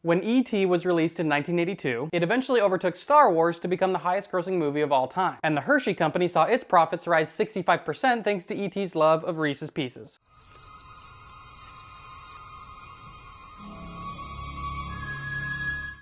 When E.T. was released in 1982, it eventually overtook Star Wars to become the highest-grossing movie of all time, and the Hershey Company saw its profits rise 65% thanks to E.T.'s love of Reese's Pieces.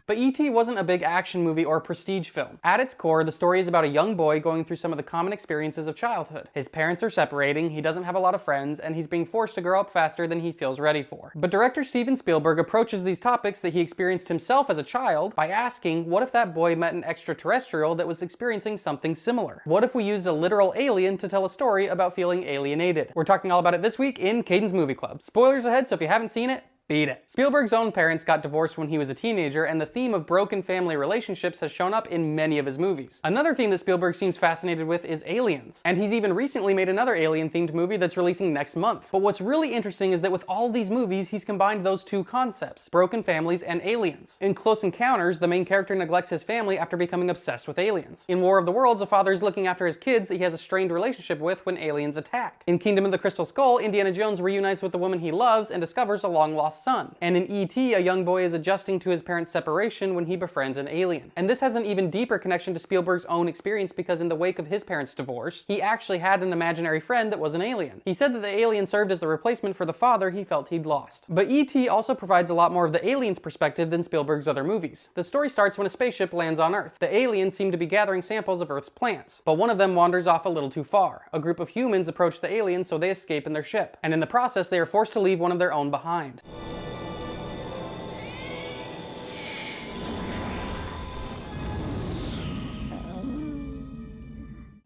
But E.T. wasn't a big action movie or prestige film. At its core, the story is about a young boy going through some of the common experiences of childhood. His parents are separating, he doesn't have a lot of friends, and he's being forced to grow up faster than he feels ready for. But director Steven Spielberg approaches these topics that he experienced himself as a child by asking, what if that boy met an extraterrestrial that was experiencing something similar? What if we used a literal alien to tell a story about feeling alienated? We're talking all about it this week in Caden's Movie Club. Spoilers ahead, so if you haven't seen it, beat it. Spielberg's own parents got divorced when he was a teenager, and the theme of broken family relationships has shown up in many of his movies. Another theme that Spielberg seems fascinated with is aliens, and he's even recently made another alien-themed movie that's releasing next month. But what's really interesting is that with all these movies, he's combined those two concepts, broken families and aliens. In Close Encounters, the main character neglects his family after becoming obsessed with aliens. In War of the Worlds, a father is looking after his kids that he has a strained relationship with when aliens attack. In Kingdom of the Crystal Skull, Indiana Jones reunites with the woman he loves and discovers a long-lost son. And in E.T., a young boy is adjusting to his parents' separation when he befriends an alien. And this has an even deeper connection to Spielberg's own experience because in the wake of his parents' divorce, he actually had an imaginary friend that was an alien. He said that the alien served as the replacement for the father he felt he'd lost. But E.T. also provides a lot more of the alien's perspective than Spielberg's other movies. The story starts when a spaceship lands on Earth. The aliens seem to be gathering samples of Earth's plants, but one of them wanders off a little too far. A group of humans approach the aliens, so they escape in their ship. And in the process, they are forced to leave one of their own behind.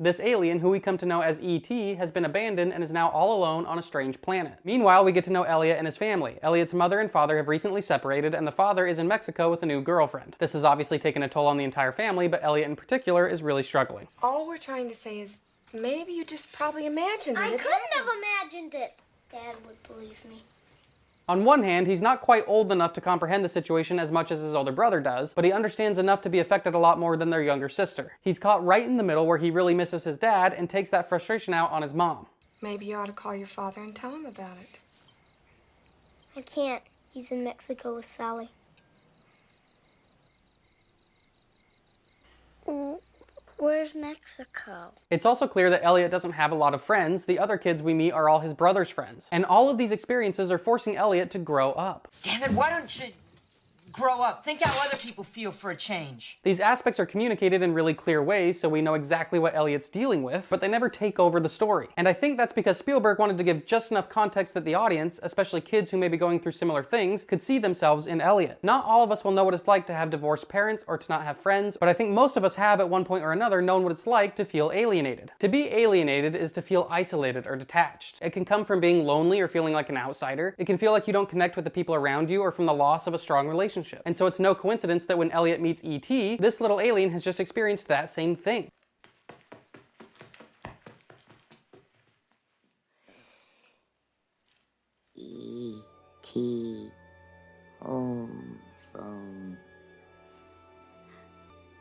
This alien, who we come to know as E.T., has been abandoned and is now all alone on a strange planet. Meanwhile, we get to know Elliot and his family. Elliot's mother and father have recently separated, and the father is in Mexico with a new girlfriend. This has obviously taken a toll on the entire family, but Elliot in particular is really struggling. All we're trying to say is, maybe you just probably imagined it. I couldn't have imagined it. Dad would believe me. On one hand, he's not quite old enough to comprehend the situation as much as his older brother does, but he understands enough to be affected a lot more than their younger sister. He's caught right in the middle where he really misses his dad and takes that frustration out on his mom. Maybe you ought to call your father and tell him about it. I can't. He's in Mexico with Sally. Where's Mexico? It's also clear that Elliot doesn't have a lot of friends. The other kids we meet are all his brother's friends. And all of these experiences are forcing Elliot to grow up. Damn it, why don't you grow up? Think how other people feel for a change. These aspects are communicated in really clear ways, so we know exactly what Elliot's dealing with, but they never take over the story. And I think that's because Spielberg wanted to give just enough context that the audience, especially kids who may be going through similar things, could see themselves in Elliot. Not all of us will know what it's like to have divorced parents or to not have friends, but I think most of us have at one point or another known what it's like to feel alienated. To be alienated is to feel isolated or detached. It can come from being lonely or feeling like an outsider. It can feel like you don't connect with the people around you or from the loss of a strong relationship. And so it's no coincidence that when Elliot meets E.T., this little alien has just experienced that same thing. E.T. Home phone.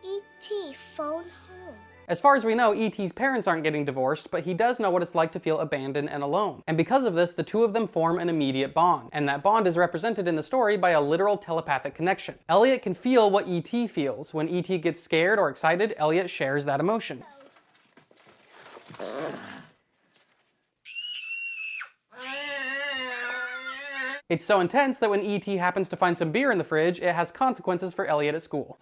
E.T. phone home. As far as we know, E.T.'s parents aren't getting divorced, but he does know what it's like to feel abandoned and alone. And because of this, the two of them form an immediate bond. And that bond is represented in the story by a literal telepathic connection. Elliot can feel what E.T. feels. When E.T. gets scared or excited, Elliot shares that emotion. It's so intense that when E.T. happens to find some beer in the fridge, it has consequences for Elliot at school.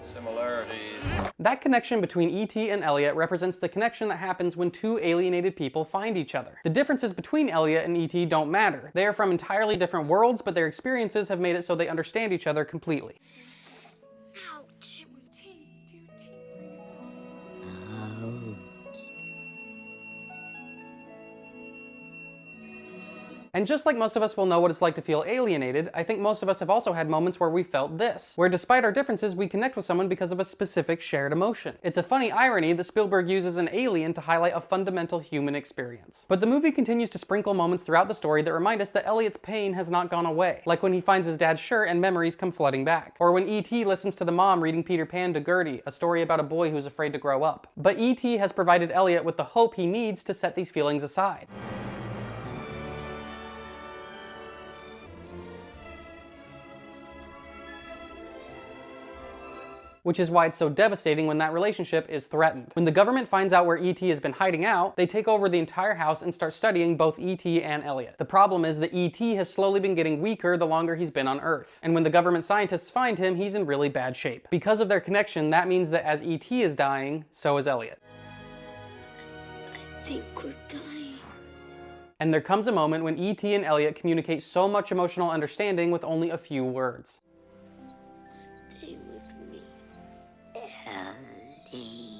Similarities. That connection between E.T. and Elliot represents the connection that happens when two alienated people find each other. The differences between Elliot and E.T. don't matter. They are from entirely different worlds, but their experiences have made it so they understand each other completely. Ouch! It was tea, tea. And just like most of us will know what it's like to feel alienated, I think most of us have also had moments where we felt this, where despite our differences, we connect with someone because of a specific shared emotion. It's a funny irony that Spielberg uses an alien to highlight a fundamental human experience. But the movie continues to sprinkle moments throughout the story that remind us that Elliot's pain has not gone away, like when he finds his dad's shirt and memories come flooding back, or when E.T. listens to the mom reading Peter Pan to Gertie, a story about a boy who's afraid to grow up. But E.T. has provided Elliot with the hope he needs to set these feelings aside. which is why it's so devastating when that relationship is threatened. When the government finds out where E.T. has been hiding out, they take over the entire house and start studying both E.T. and Elliot. The problem is that E.T. has slowly been getting weaker the longer he's been on Earth. And when the government scientists find him, he's in really bad shape. Because of their connection, that means that as E.T. is dying, so is Elliot. I think we're dying. And there comes a moment when E.T. and Elliot communicate so much emotional understanding with only a few words. Stay with me, Ellie.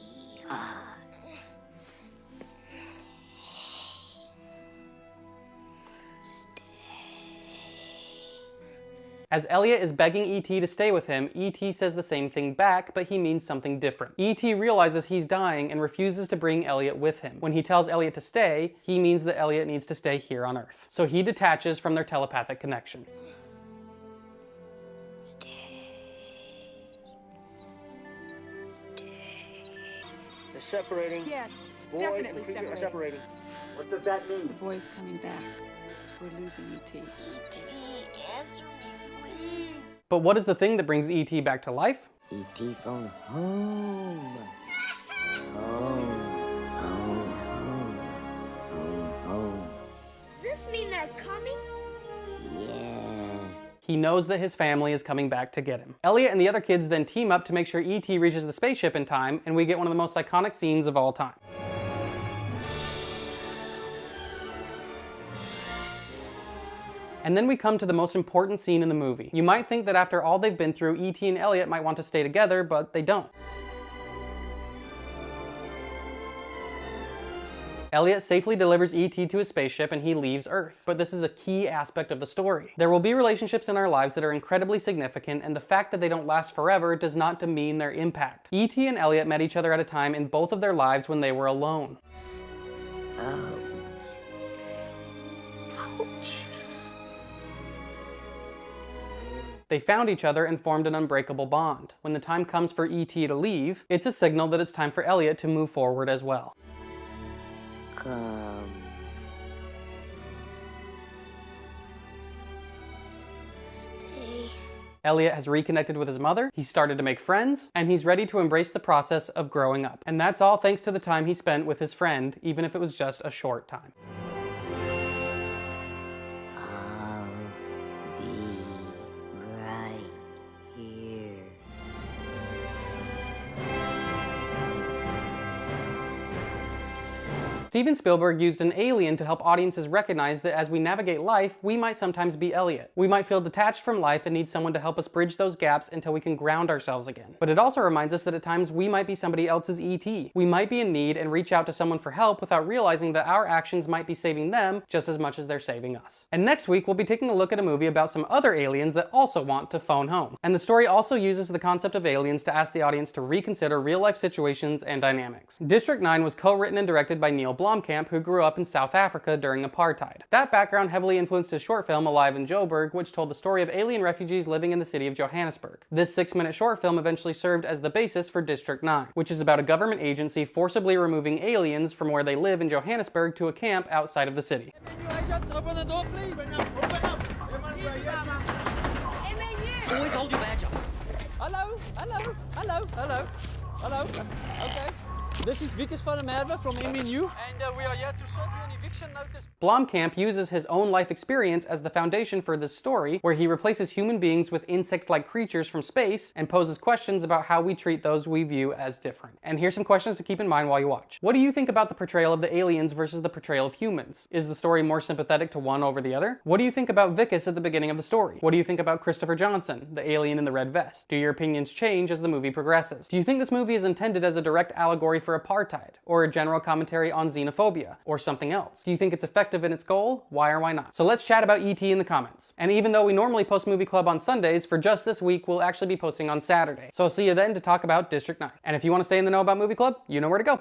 As Elliot is begging E.T. to stay with him, E.T. says the same thing back, but he means something different. E.T. realizes he's dying and refuses to bring Elliot with him. When he tells Elliot to stay, he means that Elliot needs to stay here on Earth. So he detaches from their telepathic connection. They're separating. Yes, Boy definitely and creature are separating. separating. What does that mean? The boy's coming back. We're losing E.T. E.T., answer me, please. But what is the thing that brings E.T. back to life? E.T. phone home. Home. Phone home. Phone home. Does this mean they're coming? Yes. He knows that his family is coming back to get him. Elliot and the other kids then team up to make sure E.T. reaches the spaceship in time, and we get one of the most iconic scenes of all time. And then we come to the most important scene in the movie. You might think that after all they've been through, E.T. and Elliot might want to stay together, but they don't. Elliot safely delivers E.T. to his spaceship and he leaves Earth. But this is a key aspect of the story. There will be relationships in our lives that are incredibly significant, and the fact that they don't last forever does not demean their impact. E.T. and Elliot met each other at a time in both of their lives when they were alone. Ouch. They found each other and formed an unbreakable bond. When the time comes for E.T. to leave, it's a signal that it's time for Elliot to move forward as well. Come. Stay. Elliot has reconnected with his mother, he's started to make friends, and he's ready to embrace the process of growing up. And that's all thanks to the time he spent with his friend, even if it was just a short time. I'll be right here. Steven Spielberg used an alien to help audiences recognize that as we navigate life, we might sometimes be Elliot. We might feel detached from life and need someone to help us bridge those gaps until we can ground ourselves again. But it also reminds us that at times we might be somebody else's E.T. We might be in need and reach out to someone for help without realizing that our actions might be saving them just as much as they're saving us. And next week, we'll be taking a look at a movie about some other aliens that also want to phone home. And the story also uses the concept of aliens to ask the audience to reconsider real-life situations and dynamics. District 9 was co-written and directed by Neil Blomkamp, who grew up in South Africa during apartheid. That background heavily influenced his short film Alive in Joburg, which told the story of alien refugees living in the city of Johannesburg. This 6-minute short film eventually served as the basis for District 9, which is about a government agency forcibly removing aliens from where they live in Johannesburg to a camp outside of the city. Agents, open the door, please. Open up. Always hold your badge up. Hello. Okay. This is Wikus van der Merwe from MNU, and we are here to serve you an eviction notice. Blomkamp uses his own life experience as the foundation for this story, where he replaces human beings with insect-like creatures from space and poses questions about how we treat those we view as different. And here's some questions to keep in mind while you watch. What do you think about the portrayal of the aliens versus the portrayal of humans? Is the story more sympathetic to one over the other? What do you think about Wikus at the beginning of the story? What do you think about Christopher Johnson, the alien in the red vest? Do your opinions change as the movie progresses? Do you think this movie is intended as a direct allegory for apartheid, or a general commentary on xenophobia, or something else? Do you think it's effective in its goal? Why or why not? So let's chat about E.T. in the comments. And even though we normally post Movie Club on Sundays, for just this week we'll actually be posting on Saturday. So I'll see you then to talk about District 9. And if you want to stay in the know about Movie Club, you know where to go.